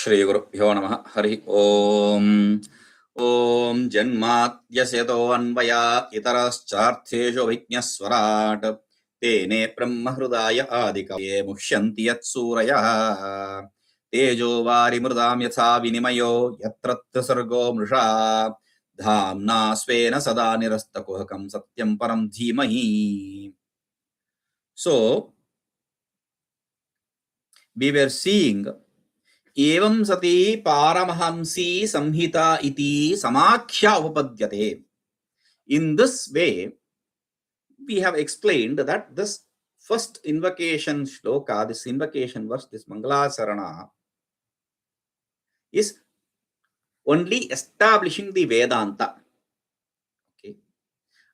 श्रीगुरुभ्यो नमः हरि ओम ओम जन्माद्यस्य अन्वयात् इतरश्चार्थेषु विज्ञस्वराट् तेने ब्रह्महृदाय आदिकवये मुह्यन्ति यत्सूरयः तेजो वारिमृदां यथा विनिमयो यत्र त्रिसर्गो मृषा धाम्ना स्वेन सदा निरस्तकुहकं सत्यं परं धीमहि. So we were seeing एवं सति पारमहंसी संहिता इति समाख्या उपपद्यते. In this way, we have explained that this first invocation shloka, this invocation verse, this Mangalasarana, is only establishing the Vedanta. Okay,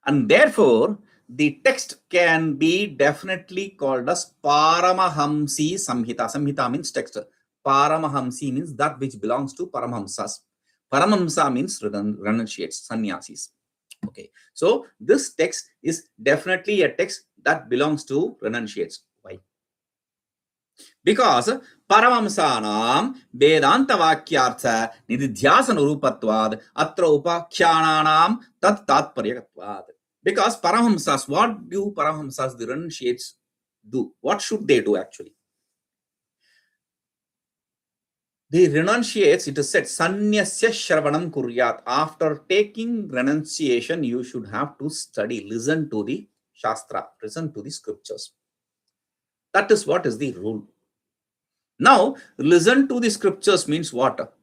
and therefore the text can be definitely called as Paramahamsi Samhita. Samhita means text. Paramahamsi means that which belongs to Paramahamsas. Paramahamsa means renunciates, sannyasis. Okay, so this text is definitely a text that belongs to renunciates. Why? Because Paramahamsanam Vedanta Vakyartha Nididhyasana Rupatvad Atra Upakhyananam Tat Tatparyakatvad. Because Paramahamsas, what do Paramahamsas, the renunciates, do? What should they do actually? The renunciates, it is said, Sanyasya Shravanam Kuryat. After taking renunciation, you should have to study, listen to the Shastra, listen to the scriptures. That is what is the rule. Now, listen to the scriptures means what?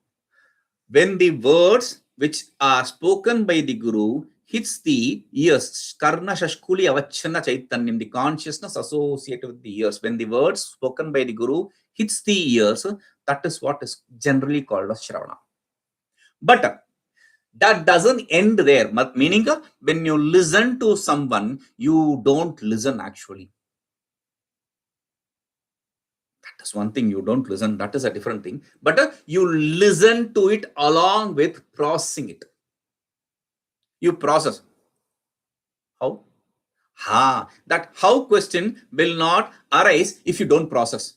When the words which are spoken by the Guru hits the ears, Karna Shashkuli Avachana Chaitanyam, the consciousness associated with the ears. When the words spoken by the Guru hits the ears, that is what is generally called as Shravana. But that doesn't end there. Meaning, when you listen to someone, you don't listen actually. That is one thing, you don't listen. That is a different thing. But you listen to it along with processing it. You process. How? That how question will not arise if you don't process.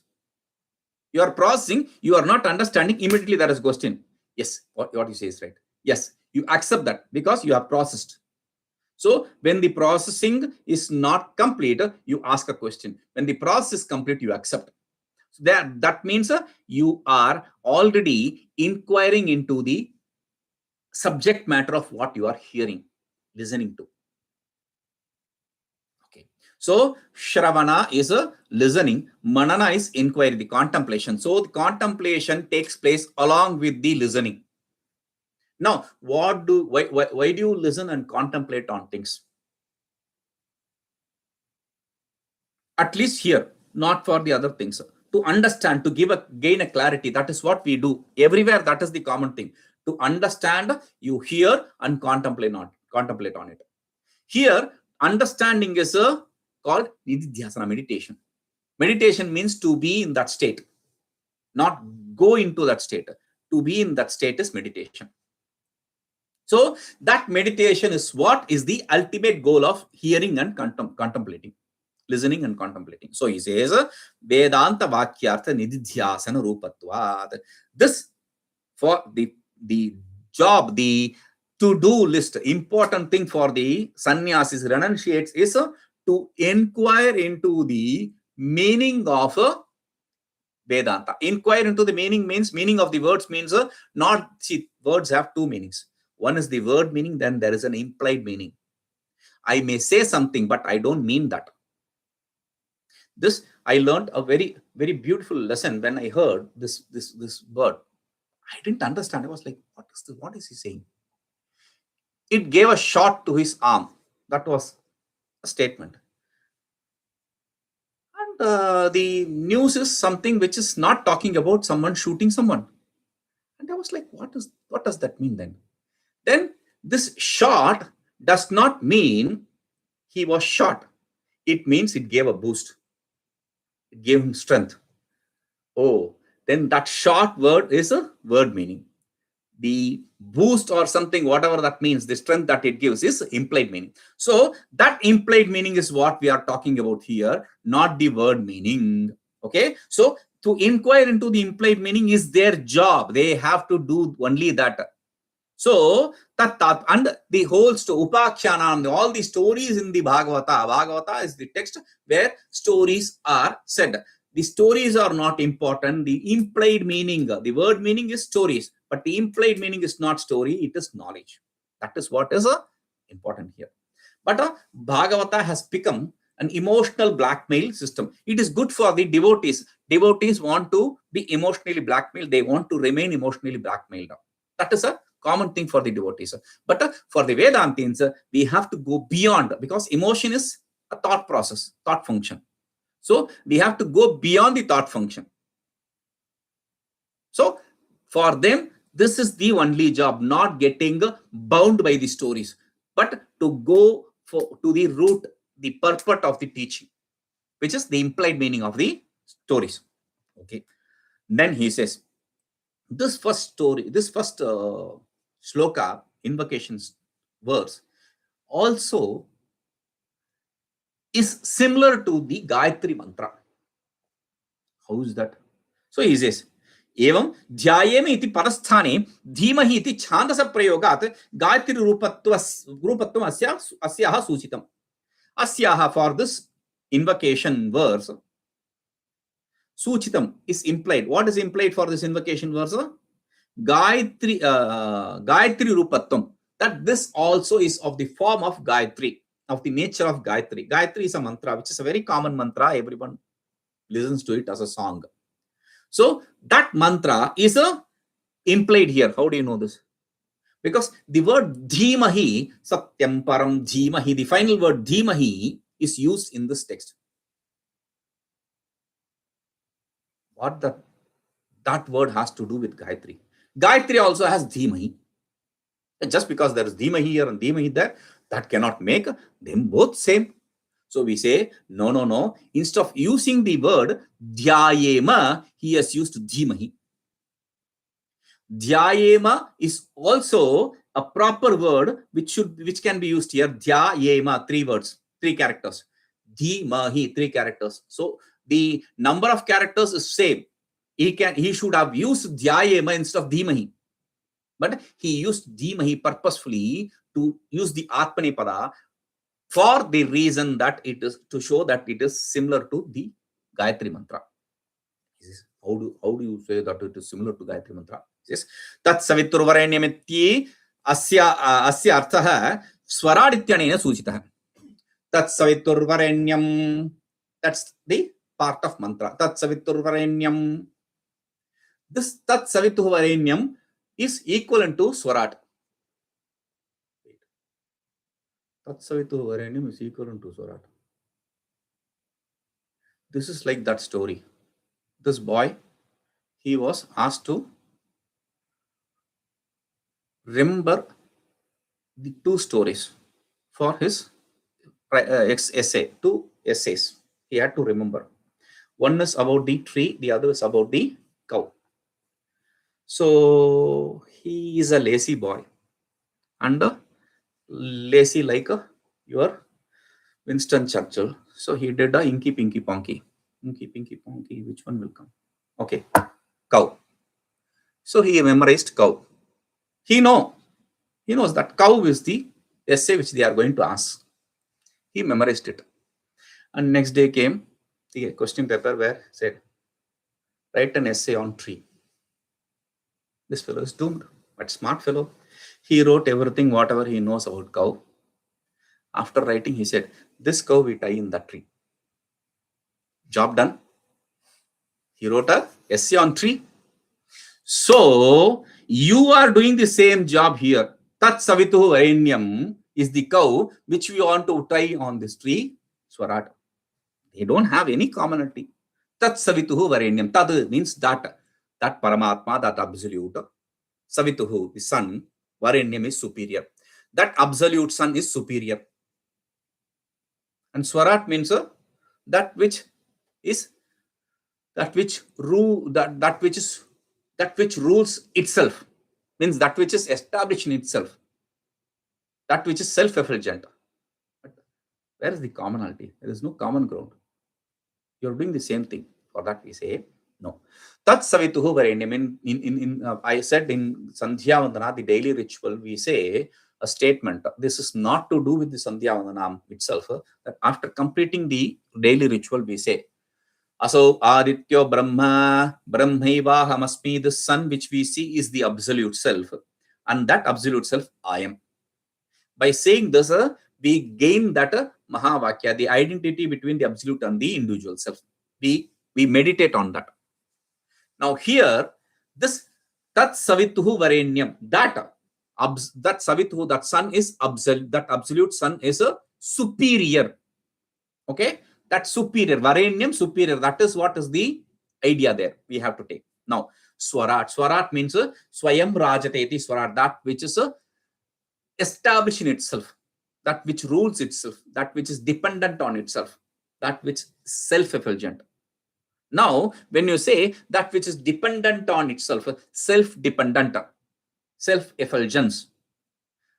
You are processing, you are not understanding, immediately there is question. Yes, what you say is right. Yes, you accept that because you have processed. So when the processing is not complete, you ask a question. When the process is complete, you accept. So that means you are already inquiring into the subject matter of what you are hearing, listening to. Okay. So Shravana is a listening, Manana is inquiry, the contemplation. So the contemplation takes place along with the listening. Now, why do you listen and contemplate on things? At least here, not for the other things. To understand, to gain a clarity, that is what we do. Everywhere, that is the common thing. To understand, you hear and contemplate on it. Here, understanding is called Nididhyasana, meditation. Meditation means to be in that state, not go into that state. To be in that state is meditation. So that meditation is what is the ultimate goal of hearing and contemplating, listening and contemplating. So he says, Vedanta Vakyartha Nididhyasana Rupatvad. This for the job, the to-do list, important thing for the sannyasis, renunciates, is to inquire into the meaning of Vedanta. Inquire into the meaning of the words means not, see, words have two meanings. One is the word meaning, then there is an implied meaning. I may say something, but I don't mean that. This, I learned a very, very beautiful lesson when I heard this word. I didn't understand. I was like, what is he saying? It gave a shot to his arm. That was a statement. And the news is something which is not talking about someone shooting someone. And I was like, what does that mean then? Then this shot does not mean he was shot. It means it gave a boost. It gave him strength. Oh, then that short word is a word meaning. The boost or something, whatever that means, the strength that it gives is implied meaning. So that implied meaning is what we are talking about here, not the word meaning. Okay, so To inquire into the implied meaning is their job. They have to do only that. So, and the whole Upakyanam, all the stories in the Bhagavata is the text where stories are said. The stories are not important. The implied meaning, the word meaning is stories, but the implied meaning is not story, it is knowledge. That is what is important here. But Bhagavata has become an emotional blackmail system. It is good for the devotees. Devotees want to be emotionally blackmailed. They want to remain emotionally blackmailed. That is a common thing for the devotees. But for the Vedantins, we have to go beyond, because emotion is a thought process, thought function. So we have to go beyond the thought function. So for them, this is the only job, not getting bound by the stories, but to go to the root, the purport of the teaching, which is the implied meaning of the stories. Okay. Then he says, this first story, this first shloka, invocations verse, also is similar to the Gayatri mantra. How is that? So he says, एवं ध्यायेम इति परस्थाने धीमहि इति छान्दस प्रयोगात् गायत्री रूपत्वम् अस्याः सूचितम्. Asyaha, for this invocation verse, Suchitam is implied. What is implied for this invocation verse? Gayatri Rupatvam. That this also is of the form of Gayatri, of the nature of Gayatri. Gayatri is a mantra, which is a very common mantra. Everyone listens to it as a song. So that mantra is implied here. How do you know this? Because the word Dhimahi, Satyam Param Dhimahi, the final word Dhimahi is used in this text. What that word has to do with Gayatri? Gayatri also has Dhimahi. Just because there is Dhimahi here and Dhimahi there, that cannot make them both same. So we say, no. Instead of using the word Dhyayema, he has used Dhimahi. Dhyayema is also a proper word which can be used here. Dhyayema, 3 words, 3 characters. Dhimahi, 3 characters. So the number of characters is same. He should have used Dhyayema instead of Dhimahi. But he used Dhimahi purposefully to use the Atmanepada for the reason that it is to show that it is similar to the Gayatri mantra. How do you say that it is similar to Gayatri mantra? Yes. Tat saviturvarenyamitti asya artha swaradityane suchitah. Tat saviturvarenyam. That's the part of mantra. Tat saviturvarenyam. This tat saviturvarenyam is equivalent to swarat. Tat saviturvarenyam is equivalent to swarat. This is like that story. This boy, he was asked to remember the 2 stories for his essay, 2 essays. He had to remember. One is about the tree, the other is about the cow. So he is a lazy boy and lazy like your Winston Churchill. So he did a Inky Pinky Ponky. Inky Pinky Ponky, which one will come? Okay, cow. So he memorized cow. He knows that cow is the essay which they are going to ask. He memorized it. And next day came the question paper where said, write an essay on tree. This fellow is doomed, but smart fellow. He wrote everything, whatever he knows about cow. After writing, he said, this cow we tie in that tree. Job done. He wrote an essay on tree. So you are doing the same job here. Tat savituhu varenyam is the cow which we want to tie on this tree. Swarat. They don't have any commonality. Tat savituhu varenyam. Tad means that Paramatma, that absolute. Savituhu, the sun. Varenyam is superior. That absolute sun is superior. And Swarat means that which rules itself, means that which is established in itself, that which is self-effulgent. But where is the commonality? There is no common ground. You are doing the same thing. For that we say No. Tat Savituhu Varenyam. I said in Sandhya Vandana, the daily ritual, we say a statement. This is not to do with the Sandhya Vandana itself. That after completing the daily ritual, we say, Aso Adityo Brahma, Brahmaiva Hamasmi, the sun which we see is the absolute self. And that absolute self, I am. By saying this, we gain that Mahavakya, the identity between the absolute and the individual self. We meditate on that. Now here, this Tat Savituhu Varenyam, that Savituhu, that sun is absolute, that absolute sun is a superior. Okay, that superior, Varenyam, superior. That is what is the idea there. We have to take. Now, Swarat. Swarat means Swayam Rajateti Swarat, that which is established in itself, that which rules itself, that which is dependent on itself, that which is self-effulgent. Now, when you say that which is dependent on itself, self-dependent, self-effulgence,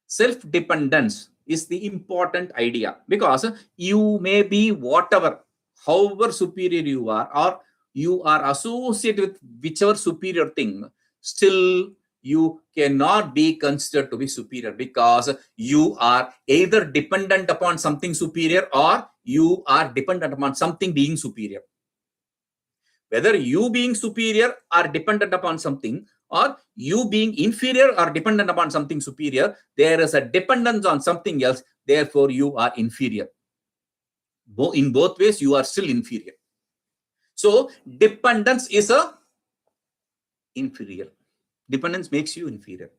self-dependence is the important idea, because you may be whatever, however superior you are, or you are associated with whichever superior thing, still you cannot be considered to be superior, because you are either dependent upon something superior or you are dependent upon something being superior. Whether you being superior are dependent upon something, or you being inferior or dependent upon something superior, there is a dependence on something else, therefore you are inferior. In both ways, you are still inferior. So, dependence is a inferior. Dependence makes you inferior.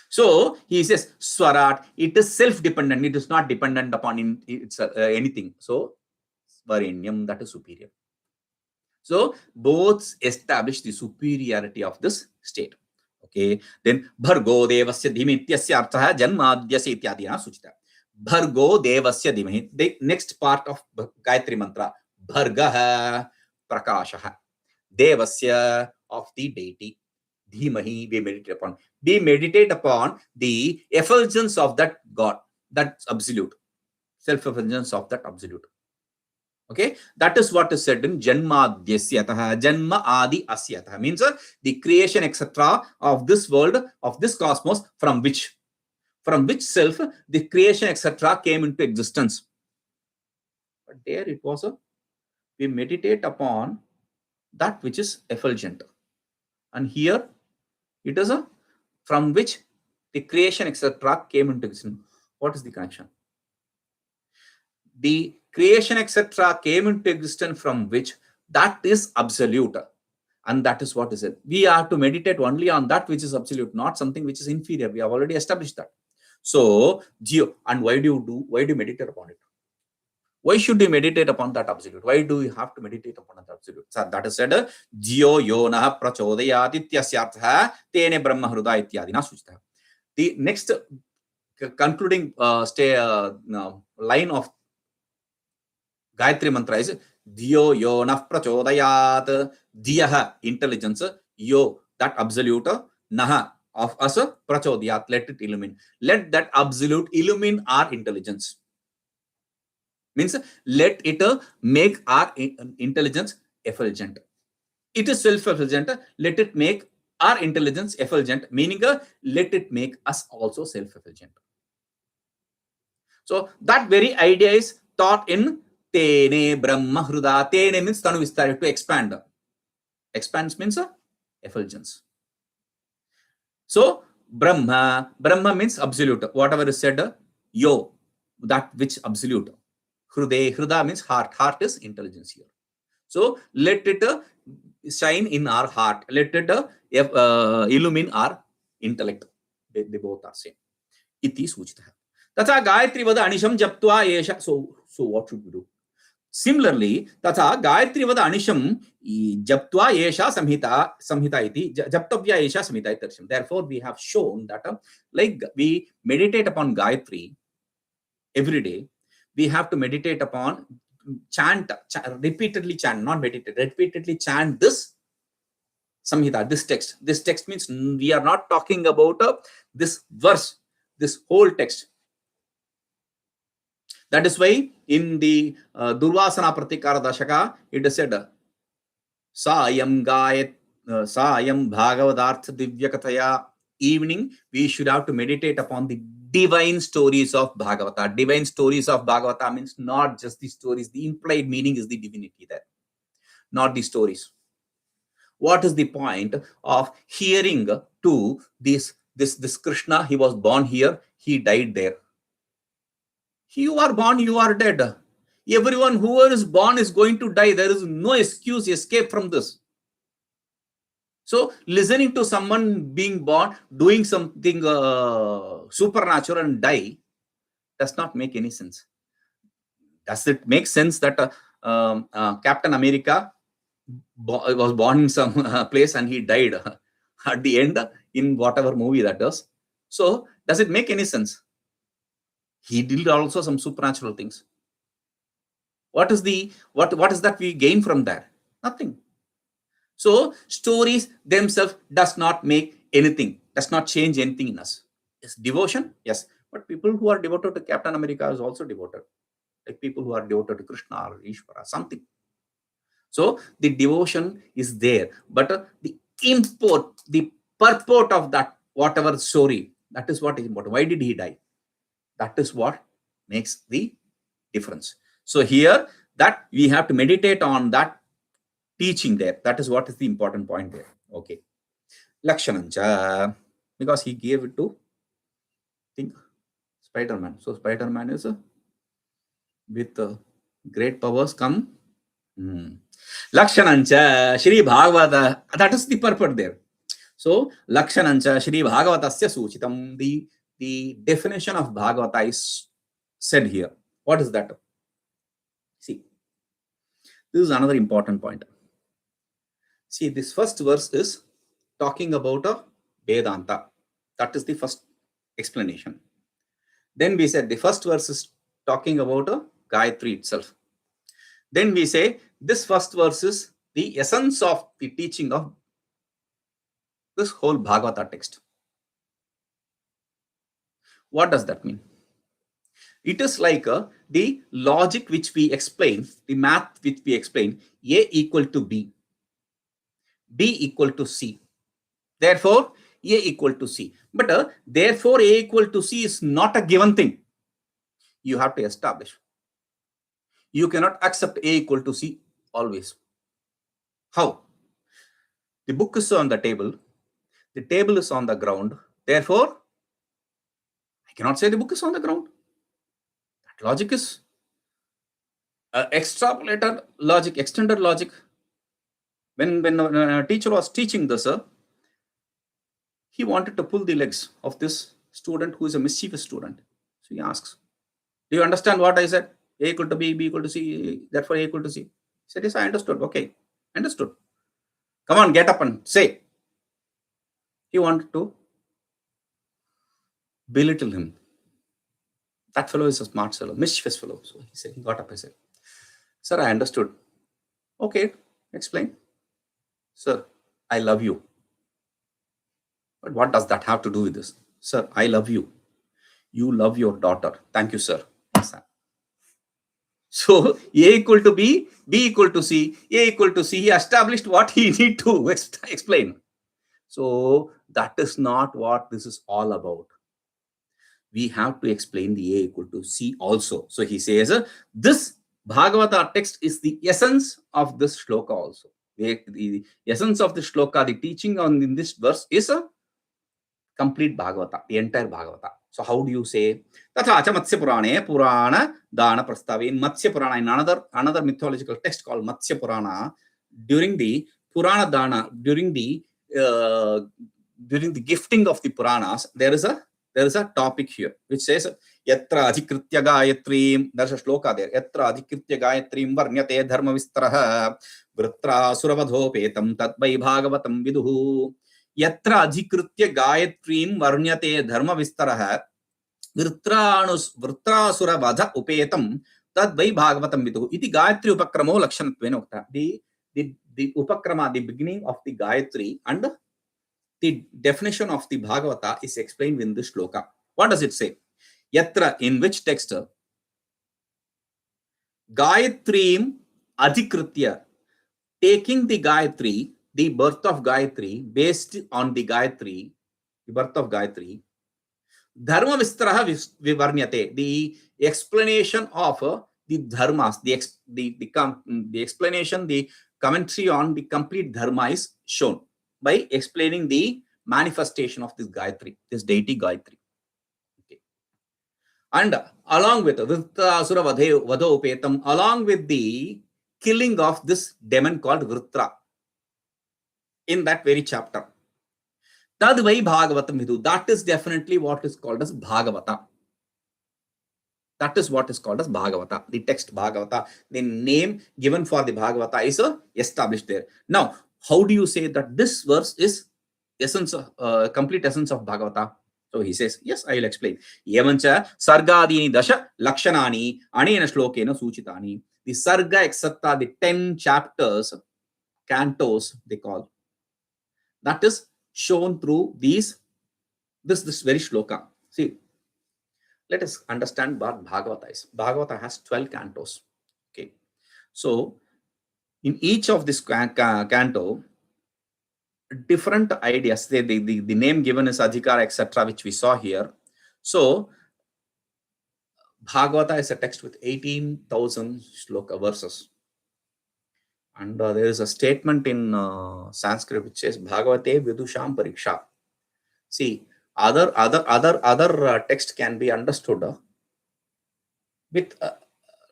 So, he says, Swarat, it is self-dependent. It is not dependent upon anything. So, Varenyam, that is superior. So, both establish the superiority of this state. Okay. Then, Bhargo Devasya Dhimityasya Arthaha Janmadyasya Ityadina Suchita. Bhargo Devasya Dhimahi. The next part of Gayatri Mantra. Bhargaha Prakashaha. Devasya, of the deity. Dhimahi, we meditate upon. We meditate upon the effulgence of that God, that absolute. Self-effulgence of that absolute. Okay, that is what is said in Janmadyasyatah, Janma Adi Asyatah, means the creation, etc., of this world, of this cosmos, from which self the creation, etc., came into existence. But there it was we meditate upon that which is effulgent, and here it is from which the creation, etc., came into existence. What is the connection? The creation, etc., came into existence from which that is absolute, and that is what is it. We have to meditate only on that which is absolute, not something which is inferior. We have already established that. So, Geo, and why do you meditate upon it? Why should you meditate upon that absolute? Why do you have to meditate upon that absolute? So that is said, Jio Yona Prachodayati Tyasyartha Tene Brahma Hruda Ityadina Suchita. The next concluding line of Gayatri Mantra is Diyo Yona Prachodayat. Diyaha, intelligence, Yo, that absolute, Naha, of us, Prachodayat, let it illumine. Let that absolute illumine our intelligence. Means let it make our intelligence effulgent. It is self-effulgent. Let it make our intelligence effulgent, meaning let it make us also self-effulgent. So that very idea is taught in Tene Brahma Hruda. Tene means Tanu Vistara, to expand. Expands means effulgence. So Brahma means absolute. Whatever is said, Yo, that which absolute. Hruda means heart. Heart is intelligence here. So let it shine in our heart. Let it illumine our intellect. They both are same. Iti suchita. Tatha Gayatri Vada Anisham Japtva Yesha. So what should we do? Similarly, Tatha Gayatri Vada Anisham Japtva Yesha Samhita iti. Japtavya Yesha Samhita iti. Therefore, we have shown that like we meditate upon Gayatri every day. We have to meditate upon, repeatedly chant, not meditate, repeatedly chant this Samhita, this text. This text means we are not talking about this verse, this whole text. That is why in the Durvasana Pratikara Dashaka, it is said, Sayam Gayat Sayam Bhagavadartha Divyakataya. Evening, we should have to meditate upon the divine stories of Bhagavata. Divine stories of Bhagavata means not just the stories, the implied meaning is the divinity there, not the stories. What is the point of hearing to this Krishna? He was born here, he died there. You are born, you are dead. Everyone who is born is going to die. There is no excuse, escape from this. So listening to someone being born, doing something supernatural and die does not make any sense. Does it make sense that Captain America was born in some place and he died at the end in whatever movie that is? So does it make any sense? He did also some supernatural things. What is that we gain from that? Nothing. So stories themselves does not make anything, does not change anything in us. Yes, devotion, yes, but people who are devoted to Captain America is also devoted, like people who are devoted to Krishna or Ishvara, something. So the devotion is there, but the import, the purport of that whatever story, that is what is important. Why did he die? That is what makes the difference. So here that we have to meditate on that teaching there. That is what is the important point there. Okay. Lakshanancha, because he gave it to think Spider-Man. So Spider-Man is with great powers come. Lakshanancha Shri Bhagavata. That is the purport there. So Lakshanancha Shri Bhagavatasya Suchitam. The definition of Bhagavata is said here. What is that? See, this is another important point. See, this first verse is talking about a Vedanta. That is the first explanation. Then we said the first verse is talking about a Gayatri itself. Then we say this first verse is the essence of the teaching of this whole Bhagavata text. What does that mean? It is like the logic which we explain, the math which we explain, A equal to B, B equal to C. Therefore, A equal to C. But therefore, A equal to C is not a given thing. You have to establish. You cannot accept A equal to C always. How? The book is on the table. The table is on the ground. Therefore, I cannot say the book is on the ground. That logic is extrapolated logic, extended logic. When a teacher was teaching this, he wanted to pull the legs of this student who is a mischievous student. So he asks, do you understand what I said? A equal to B, B equal to C, therefore A equal to C. He said, yes, I understood. Okay, understood. Come on, get up and say. He wanted to belittle him. That fellow is a smart fellow, mischievous fellow. So he said, he got up and said, sir, I understood. Okay, explain. Sir, I love you. But what does that have to do with this? Sir, I love you. You love your daughter. Thank you, sir. Yes, sir. So A equal to B, B equal to C, A equal to C. He established what he need to explain. So that is not what this is all about. We have to explain the A equal to C also. So he says, this Bhagavata text is the essence of this shloka also. The essence of the shloka, the teaching on in this verse is a complete Bhagavata, the entire Bhagavata. So how do you say? Tatha cha Matsya Purane, Purana Dana Prastava. In Matsya Purana, in another mythological text called Matsya Purana, during the Purana Dana, during the gifting of the Puranas, there is a topic here which says Yatra Adhikritya Gayatrim. There's a shloka there. Yatra Adhikritya Gayatrim Varnyate Dharma Vistaraha Vritra Suravadhopetam Tatbai Bhagavatam Viduhu. Yatra Adhikritya Gayatrim Varnyate Dharma Vistaraha Vritra Suravadha Upetam Tatbai Bhagavatam Viduhu. Iti Gayatri Upakramo Lakshanatven Ukta. The Upakrama, the beginning of the Gayatri and the definition of the Bhagavata is explained in this shloka. What does it say? Yatra, in which text? Gayatrim Adhikritya. taking the Gayatri, the birth of Gayatri, based on the Gayatri, the birth of Gayatri, Dharma Vistaraha Vivarnyate, the explanation of the dharmas, the explanation, the commentary on the complete dharma is shown by explaining the manifestation of this Gayatri, this deity Gayatri. Okay. And along with Vritrasura Vadhopetam, along with the killing of this demon called Vritra in that very chapter. Tadvai Bhagavatam Vidu. That is definitely what is called as Bhagavata. That is what is called as Bhagavata. The text Bhagavata, the name given for the Bhagavata is established there. Now, how do you say that this verse is essence, complete essence of Bhagavata? So he says, yes, I will explain. Evancha sargadini dasha lakshanani anena shlokena suchitani. The sarga etc. the 10 chapters, cantos they call. That is shown through this very shloka. See, let us understand what Bhagavata is. Bhagavata has 12 cantos. Okay, so in each of this canto, different ideas. The name given is Adhikara, etc., which we saw here. So Bhagavata is a text with 18,000 shloka verses. And there is a statement in Sanskrit which says Bhagavate Vidusham Pariksha. See, other text can be understood with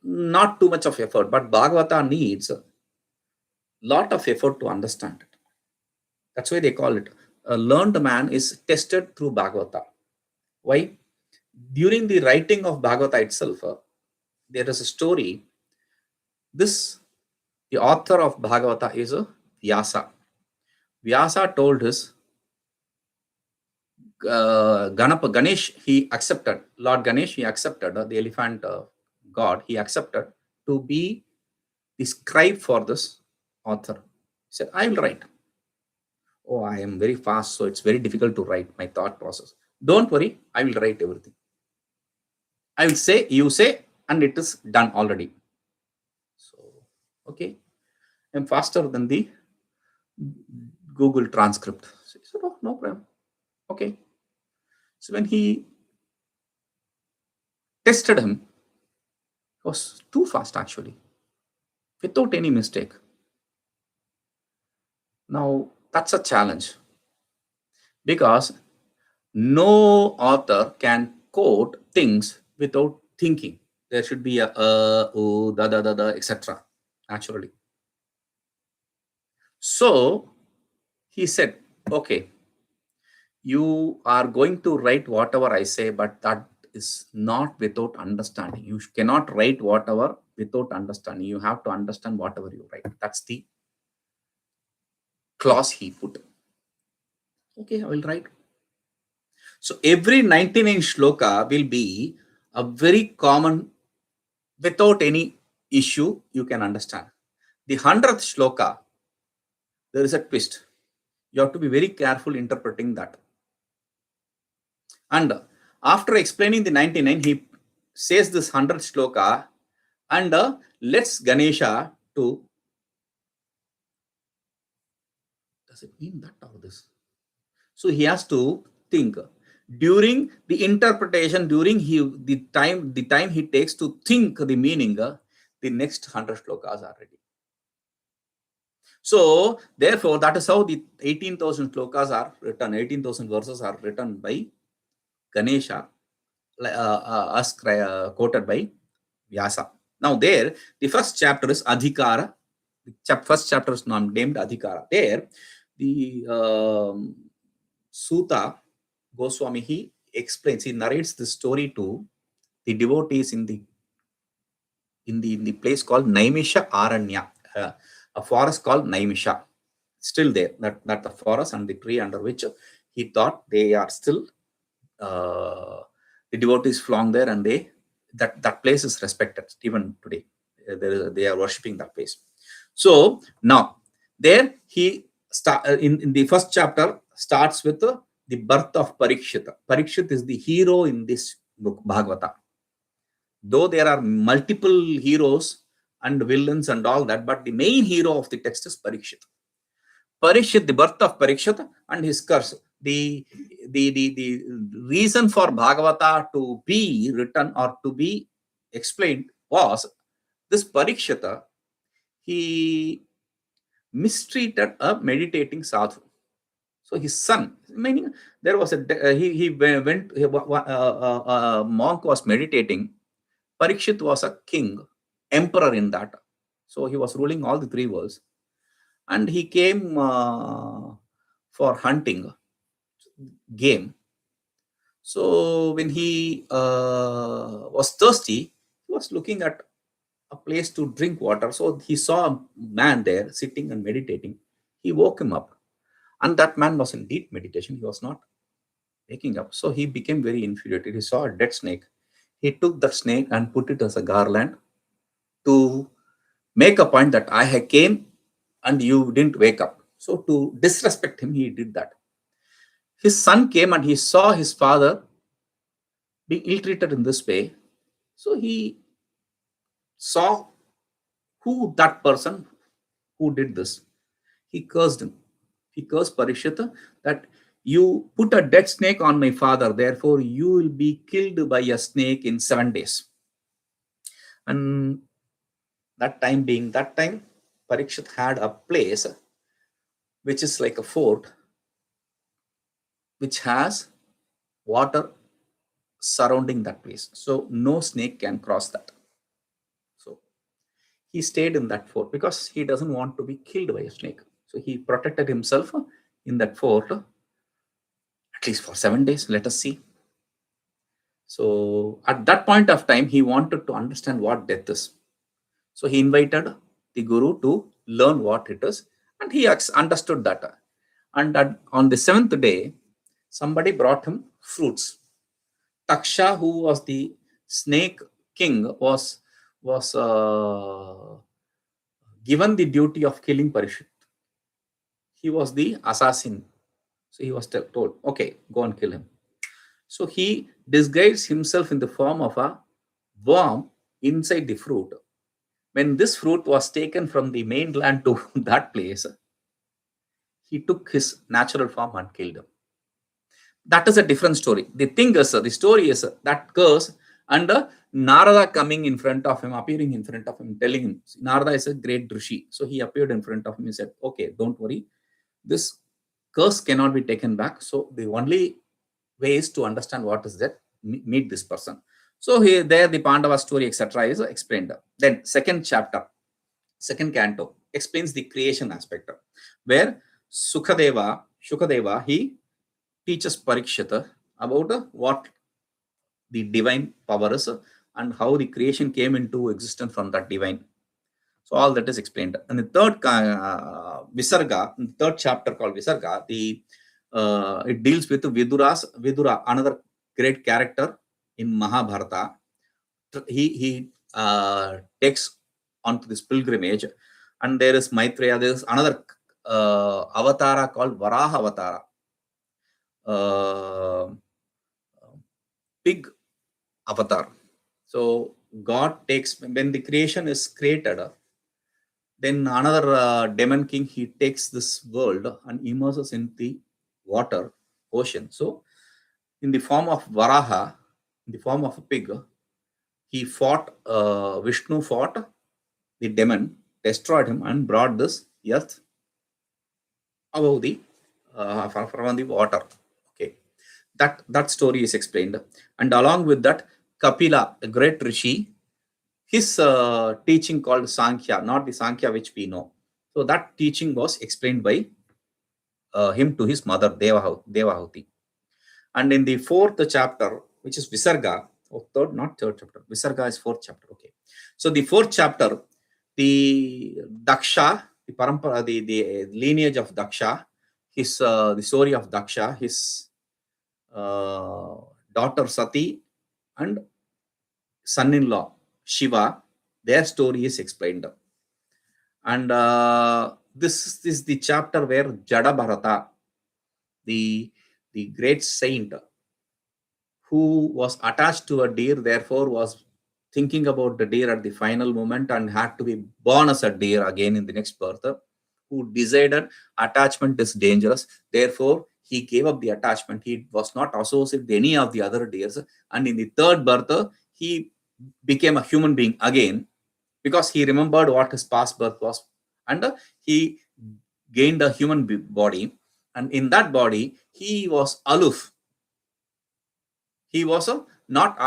not too much of effort, but Bhagavata needs a lot of effort to understand it. That's why they call it a learned man is tested through Bhagavata. Why? During the writing of Bhagavata itself, there is a story. The author of Bhagavata is Vyasa. Vyasa told his Ganesh, he accepted, Lord Ganesh, he accepted, the elephant god, he accepted to be the scribe for this author. He said, I will write. Oh, I am very fast, so it's very difficult to write my thought process. Don't worry, I will write everything. I will say, you say, and it is done already. So, okay, I'm faster than the Google transcript. So he said, oh, no problem. Okay. So when he tested him, it was too fast actually, without any mistake. Now, that's a challenge because no author can quote things without thinking. There should be a da da da da, etc. naturally. So he said, okay, you are going to write whatever I say, but that is not without understanding. You cannot write whatever without understanding. You have to understand whatever you write. That's the clause he put. Okay, I will write. So every 99 shloka will be a very common, without any issue, you can understand. The 100th shloka, there is a twist. You have to be very careful interpreting that. And after explaining the 99, he says this 100th shloka and lets Ganesha to. Does it mean that or this? So he has to think during the interpretation, during the time he takes to think the meaning, the next 100 shlokas are ready. So therefore, that is how the 18,000 shlokas are written. 18,000 verses are written by Ganesha, as quoted by Vyasa. Now there, the first chapter is Adhikara. The first chapter is named Adhikara. There, the Suta Goswami, he explains, he narrates the story to the devotees in the place called Naimisha Aranya, a forest called Naimisha. Still there, that the forest and the tree under which he thought they are still. The devotees flock there, and that place is respected even today. They are worshipping that place. So now there he in the first chapter starts with the birth of Parikshit. Parikshit is the hero in this book Bhagavata. Though there are multiple heroes, and villains and all that, but the main hero of the text is Parikshit. Parikshit, the birth of Parikshit and his curse. The reason for Bhagavata to be written or to be explained was this Parikshita, he mistreated a meditating sadhu. So his son, meaning there was he went, a monk was meditating. Parikshit was a king, emperor in that. So he was ruling all the three worlds. And he came for hunting game. So when he was thirsty, he was looking at a place to drink water. So he saw a man there sitting and meditating. He woke him up. And that man was in deep meditation. He was not waking up. So he became very infuriated. He saw a dead snake. He took the snake and put it as a garland to make a point that I came and you didn't wake up. So to disrespect him, he did that. His son came and he saw his father being ill-treated in this way. So he saw who that person who did this. He cursed him. He cursed Parikshita that you put a dead snake on my father, therefore you will be killed by a snake in 7 days. And that time, Parikshit had a place which is like a fort, which has water surrounding that place. So no snake can cross that. So he stayed in that fort because he doesn't want to be killed by a snake. So he protected himself in that fort at least for 7 days. Let us see. So at that point of time, he wanted to understand what death is. So he invited the guru to learn what it is, and he understood that. And on the 7th day, somebody brought him fruits. Taksha, who was the snake king, was given the duty of killing Parikshit. He was the assassin. So he was told, okay, go and kill him. So he disguised himself in the form of a worm inside the fruit. When this fruit was taken from the mainland to that place, he took his natural form and killed him. That is a different story. The thing is, the story is that curse and Narada coming in front of him, appearing in front of him, telling him, Narada is a great Rishi. So he appeared in front of him and said, okay, don't worry. This curse cannot be taken back. So the only way is to understand what is that, meet this person. So here, there the Pandava story, etc. is explained. Then second chapter, second canto, explains the creation aspect, where Shukadeva, he teaches Parikshita about what the divine power is and how the creation came into existence from that divine. So all that is explained. And the third Visarga, the third chapter called Visarga, it deals with Vidura, another great character in Mahabharata. He takes onto this pilgrimage, and there is Maitreya. There is another avatara called Varaha Avatara, pig avatar. So God takes, when the creation is created, then another demon king, he takes this world and immerses in the water, ocean. So in the form of Varaha, in the form of a pig, he fought, Vishnu fought the demon, destroyed him, and brought this earth above the from the water. Okay, that story is explained, and along with that, Kapila, a great rishi, his teaching called Sankhya, not the Sankhya which we know. So that teaching was explained by him to his mother Devahuti. And in the fourth chapter, which is Visarga, third chapter, Visarga is fourth chapter. Okay, so the fourth chapter, the Daksha, the parampara, the lineage of Daksha, his the story of Daksha, his daughter Sati and son-in-law Shiva, their story is explained. And this is the chapter where Jada Bharata, the great saint who was attached to a deer, therefore was thinking about the deer at the final moment and had to be born as a deer again in the next birth, who decided attachment is dangerous. Therefore, he gave up the attachment. He was not associated with any of the other deers. And in the third birth, he became a human being again because he remembered what his past birth was. And he gained a human body. And in that body, he was aloof. He was a not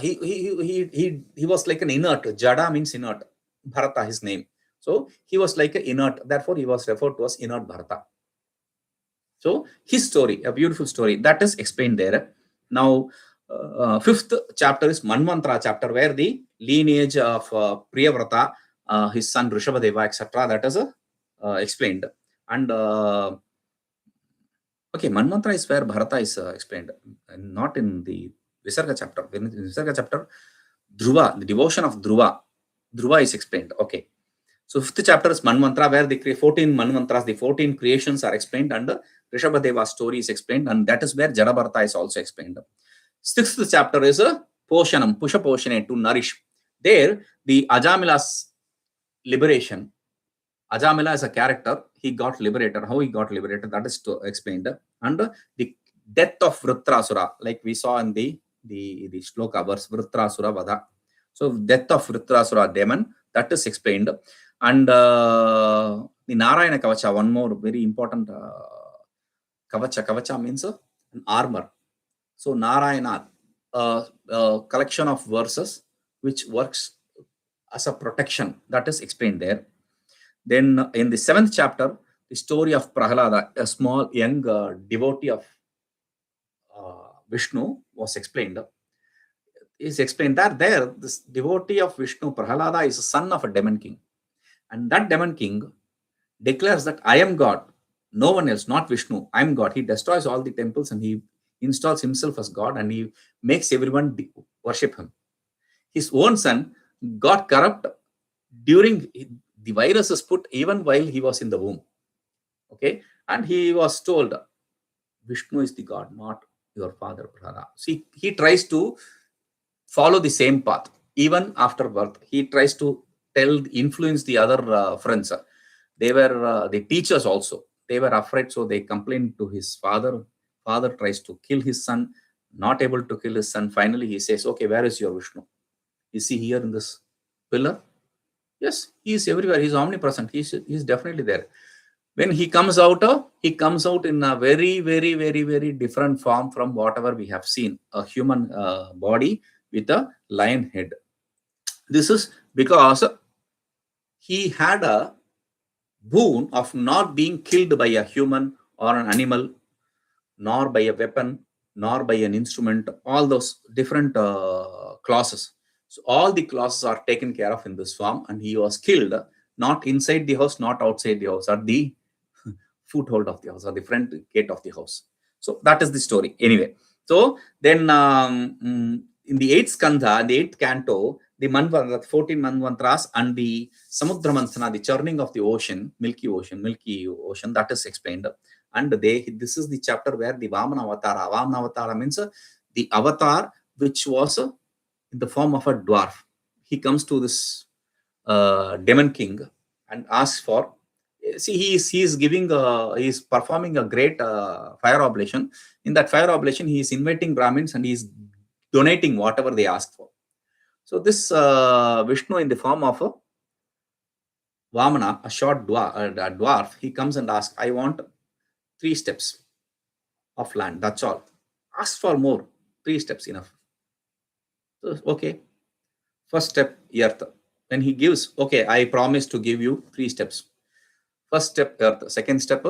he was like an inert. Jada means inert. Bharata, his name. So he was like an inert. Therefore, he was referred to as inert Bharata. So his story, a beautiful story, that is explained there. Now, fifth chapter is Manvantara chapter, where the lineage of Priyavrata, his son Rishabhadeva, etc., that is explained. And okay, Manvantara is where Bharata is explained, not in the Visarga chapter. In the Visarga chapter, Dhruva, the devotion of Dhruva is explained. Okay. So fifth chapter is Manvantara, where the 14 Manvantras, the 14 creations are explained, and Rishabhadeva's story is explained, and that is where Jadabharata is also explained. Sixth chapter is Poshanam, Pusha Poshane, to nourish. There, the Ajamila's liberation. Ajamila is a character, he got liberated. How he got liberated, that is explained. And the death of Vritrasura, like we saw in the shloka verse, Vritrasura Vada. So death of Vritrasura demon, that is explained. And the Narayana Kavacha, one more very important Kavacha means an armor. So Narayana, collection of verses which works as a protection, that is explained there. Then in the 7th chapter, the story of Prahalada, a small young devotee of Vishnu, was explained. Is explained that there, this devotee of Vishnu, Prahalada, is a son of a demon king. And that demon king declares that I am God, no one else, not Vishnu, I am God. He destroys all the temples and he installs himself as God, and he makes everyone worship him. His own son got corrupt during the virus is put even while he was in the womb. Okay. And he was told, Vishnu is the God, not your father, Prahlada. See, he tries to follow the same path. Even after birth, he tries to influence the other friends. They were the teachers also. They were afraid, so they complained to his father. Father tries to kill his son, not able to kill his son. Finally, he says, okay, where is your Vishnu? Is he here in this pillar? Yes, he is everywhere. He is omnipresent. He is definitely there. When he comes out in a very, very, very, very different form from whatever we have seen. A human body with a lion head. This is because he had a boon of not being killed by a human or an animal, nor by a weapon, nor by an instrument, all those different clauses. So all the clauses are taken care of in this form, and he was killed not inside the house, not outside the house, at the foothold of the house, or the front gate of the house. So that is the story. Anyway, so then in the 8th skandha, the 8th canto, the 14 Manvantras and the Samudra Manthana, the churning of the ocean, Milky Ocean, that is explained. And this is the chapter where the Vamana Avatara means the avatar which was in the form of a dwarf. He comes to this demon king and asks for, see, he is performing a great fire oblation. In that fire oblation, he is inviting Brahmins and he is donating whatever they ask for. So this Vishnu in the form of a Vamana, a short dwarf, he comes and asks, I want 3 steps of land, that's all. Ask for more, 3 steps enough. So, okay, first step, earth. When he gives, okay, I promise to give you 3 steps. First step, earth. Second step,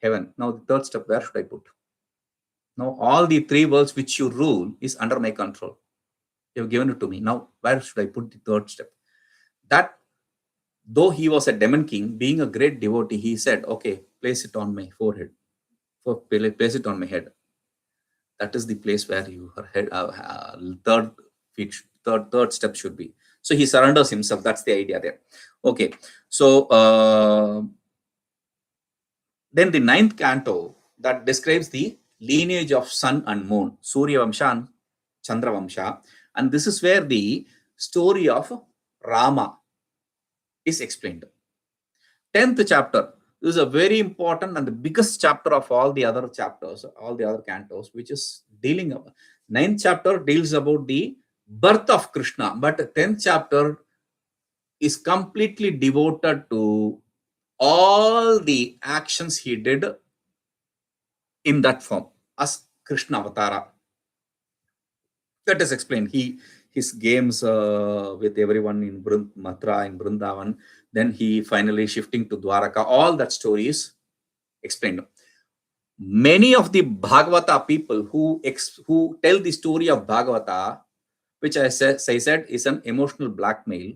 heaven. Now the third step, where should I put? Now all the 3 worlds which you rule is under my control. You have given it to me. Now where should I put the third step? That, though he was a demon king, being a great devotee, he said, okay, place it on my forehead. Place it on my head. That is the place where your head, third step should be. So he surrenders himself. That's the idea there. Okay. So then the 9th canto, that describes the lineage of sun and moon, Surya Vamsha and Chandra Vamsha. And this is where the story of Rama is explained. 10th chapter is a very important and the biggest chapter of all the other chapters, all the other cantos, which is dealing about. 9th chapter deals about the birth of Krishna, but 10th chapter is completely devoted to all the actions he did in that form as Krishna Avatara. That is explained. His games with everyone in Mathura, in Vrindavan, then he finally shifting to Dwaraka. All that story is explained. Many of the Bhagavata people who tell the story of Bhagavata, which I said is an emotional blackmail,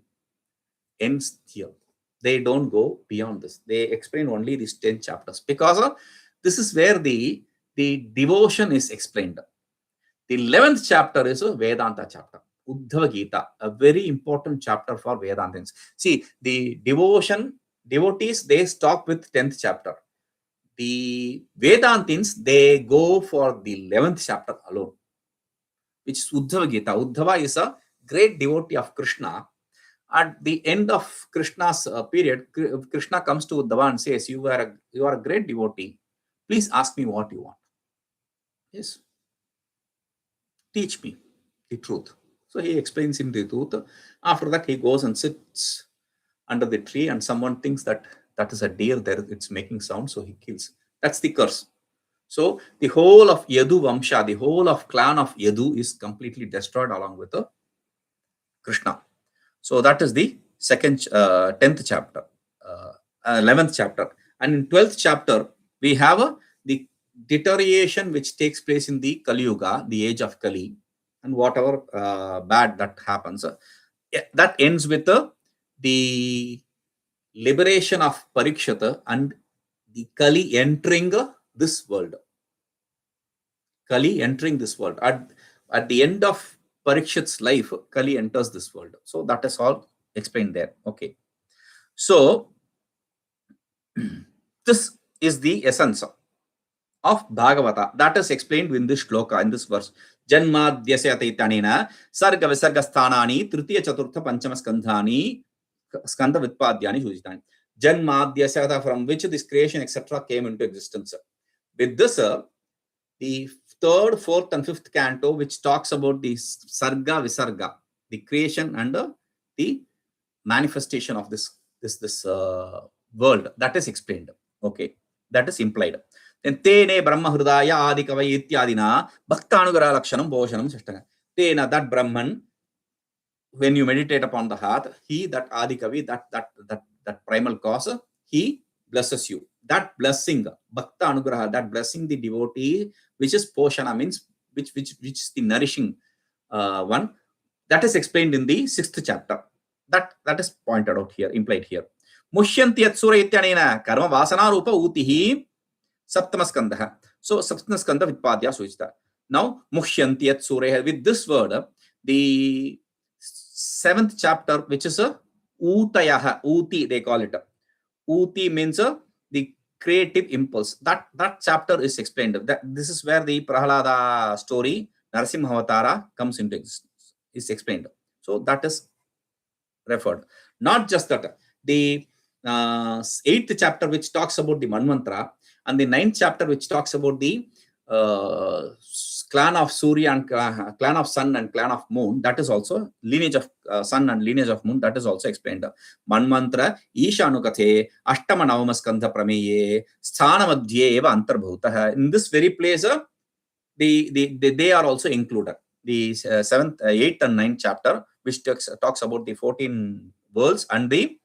ends here. They don't go beyond this. They explain only these 10 chapters because this is where the devotion is explained. The 11th chapter is a Vedanta chapter, Uddhava Gita, a very important chapter for Vedantins. See, the devotees, they stop with 10th chapter. The Vedantins, they go for the 11th chapter alone, which is Uddhava Gita. Uddhava is a great devotee of Krishna. At the end of Krishna's period, Krishna comes to Uddhava and says, you are a great devotee. Please ask me what you want. Yes. Teach me the truth. So he explains him the truth. After that, he goes and sits under the tree, and someone thinks that is a deer there, it's making sound, so he kills. That's the curse. So the whole of Yadu Vamsha, the whole of clan of Yadu is completely destroyed along with Krishna. So that is the 10th chapter, 11th chapter. And in 12th chapter, we have the deterioration which takes place in the Kali Yuga, the age of Kali, and whatever bad that happens. That ends with the liberation of Parikshita and the Kali entering this world. Kali entering this world. At the end of Parikshit's life, Kali enters this world. So that is all explained there. Okay. So this is the essence of Bhagavata. That is explained in this shloka, in this verse. Janmadhyasya taitanena sarga visarga sthanani tritiya chaturtha panchama skandhani skandha vitpadyani sujitani. Janmadhyasya, from which this creation, etc. came into existence. With this, the 3rd, 4th, and 5th canto, which talks about the sarga visarga, the creation and the manifestation of this world, that is explained. Okay, that is implied. Then Tene Brahma Hridaya Adikavai Ityadina Bhaktanugara Lakshanam Bhoshanam Sashtanga. Tena, that Brahman, when you meditate upon the heart, he, that Adikavi, that primal cause, he blesses you. That blessing, Bhakta Anugraha, that blessing the devotee, which is Poshana, means which is the nourishing one, that is explained in the 6th chapter. That is pointed out here, implied here. Mushyanti Yatsura Ityanena Karma Vasana Rupa Utihi Saptamaskandha. So Saptamaskandha Vitpadya Sujita. Now Mushyanti Yatsura, with this word, the 7th chapter, which is a Utayaha, Uti they call it. Uti means the creative impulse. That chapter is explained. This is where the Prahalada story, Narasimhavatara, comes into existence, is explained. So that is referred. Not just that, the 8th chapter, which talks about the Manvantara, and the 9th chapter, which talks about the clan of Surya and clan of Sun and clan of Moon, that is also lineage of Sun and lineage of Moon, that is also explained. Manmantra Ishanukathe Ashtama Navamaskandha Prameye Sthanamadhye Eva Antarbhutah. In this very place, they are also included. The 7th, 8th, and 9th chapter, which talks about the 14 worlds and the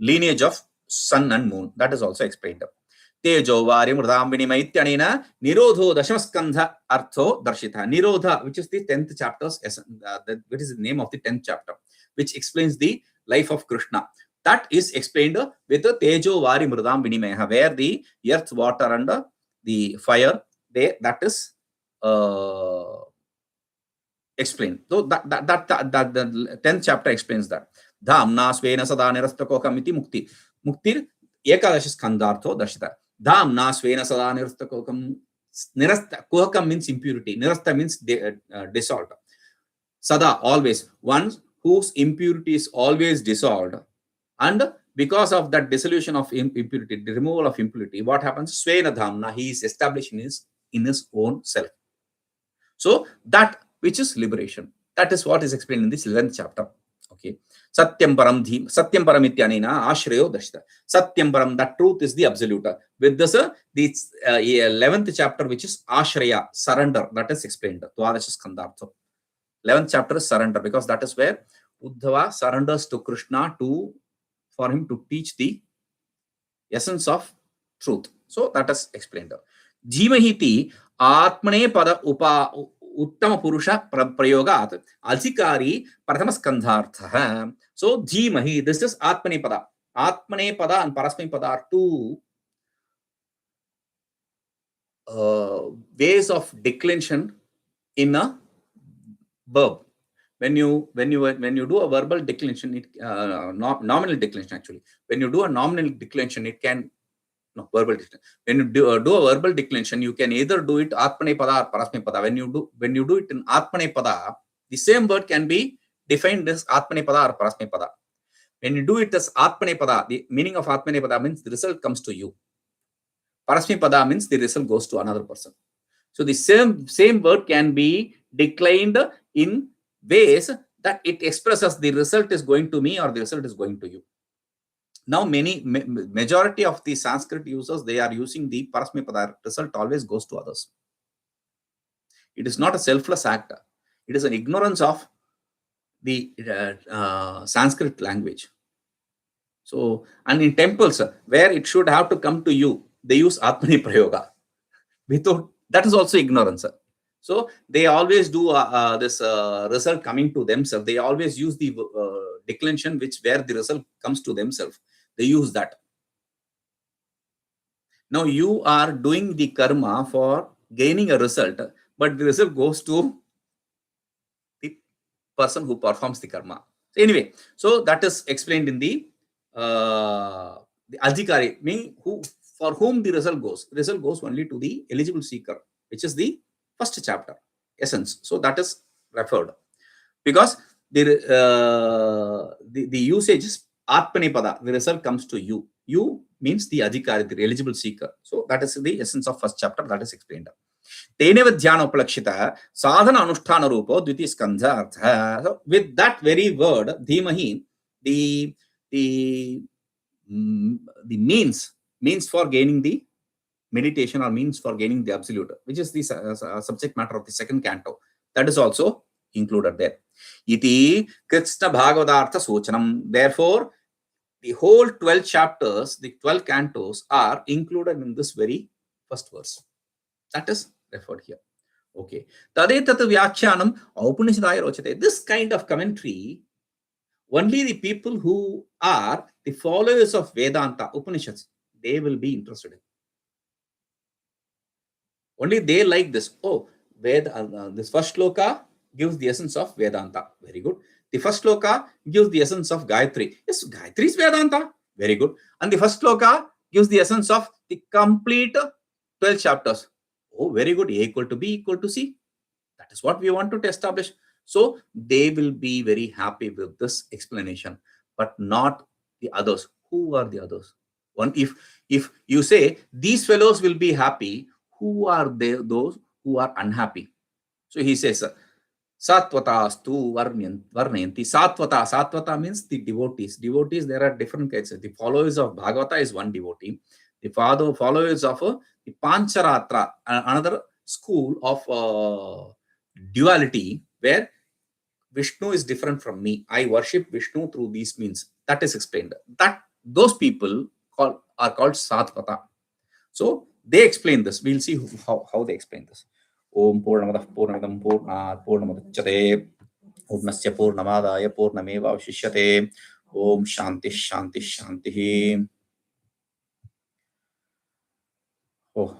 lineage of Sun and Moon, that is also explained. Tejo Vari Murdam Vinimaitanina Nirodho Dashamaskandha Artho Darshita. Nirodha, which is the 10th chapter, which is the name of the 10th chapter, which explains the life of Krishna. That is explained with the Tejo Vari Murdam Vinimaya, where the earth, water, and the fire, that is explained. So that the 10th chapter explains that. Dhamna Svena Sada Nirastakokam iti Mukti. Muktir Ekadashi Skandhartho Darshita. Dhamna Svena Sada Nirastakokam. Nirasta Kohakam means impurity. Nirasta means dissolved. Sada, always. One whose impurity is always dissolved. And because of that dissolution of impurity, the removal of impurity, what happens? Svena Dhamna, he is established in his own self. So that which is liberation. That is what is explained in this 11th chapter. Okay. Satyam param dhi, Satyam param ityanena ashrayo dashita. Satyam param, that truth is the absolute. With this, the 11th chapter, which is ashraya, surrender, that is explained. Dwadasha skandhartha. 11th chapter is surrender, because that is where Uddhava surrenders to Krishna for him to teach the essence of truth. So that is explained. Jimahiti Atmane pada uttama purusha prayogat alsikari prathama skandhartha. So Jimahi, this is Atmane pada. Atmane pada and Parasmai pada are two ways of declension in a verb. When you do a verbal declension, nominal declension actually. When you do a nominal declension, it can verbal declension. When you do a verbal declension, you can either do it Atmane pada or Parasmai pada. When you do it in Atmane pada, the same word can be defined as Atmane pada or Parasmai pada. When you do it as Atmane pada, the meaning of Atmane pada means the result comes to you. Parasmai pada means the result goes to another person. So the same word can be declined in ways that it expresses the result is going to me or the result is going to you. Now, majority of the Sanskrit users, they are using the Parasmai pada, result always goes to others. It is not a selfless act. It is an ignorance of the Sanskrit language. So, and in temples where it should have to come to you, they use Atmani Prayoga. Without, that is also ignorance. So they always do this result coming to themselves. They always use the declension where the result comes to themselves. They use that. Now you are doing the karma for gaining a result, but the result goes to the person who performs the karma. So anyway, so that is explained in the Adhikari, meaning for whom the result goes. The result goes only to the eligible seeker, which is the first chapter, essence. So that is referred. Because the usage is Atmane pada, the result comes to you. You means the Adhikari, the eligible seeker. So that is the essence of first chapter, that is explained. Teneva dhyana upalakshita sadhana anusthana rupo dviti skandhartha. So with that very word, dhimahi, the means for gaining the meditation or means for gaining the absolute, which is the subject matter of the second canto, that is also included there. Iti Krishna Bhagavatartha Sochanam. Therefore, the whole 12 chapters, the 12 cantos are included in this very first verse. That is referred here. Okay. Tadetat Vyakhyanam Upanishadaya Rochate. This kind of commentary, only the people who are the followers of Vedanta, Upanishads, they will be interested in. Only they like this. Oh, this first shloka gives the essence of Vedanta. Very good. The first shloka gives the essence of Gayatri. Yes, Gayatri is Vedanta. Very good. And the first shloka gives the essence of the complete 12 chapters. Oh, very good. A equal to B equal to C. That is what we want to establish. So they will be very happy with this explanation, but not the others. Who are the others? One, if you say these fellows will be happy, who are they? Those who are unhappy. So he says, Satvatastu varnayanti. Satvata means the devotees. Devotees, there are different kinds. The followers of Bhagavata is one devotee. The followers of the Pancharatra, another school of duality, where Vishnu is different from me. I worship Vishnu through these means. That is explained. That those people are called Satvata. So they explain this. We'll see how they explain this. Om Purnamadah Purnamidam Purnat Purnamadachyate Purnasya Purnamadaya Purnameva Avashishyate. Om Shanti Shanti Shanti. Oh.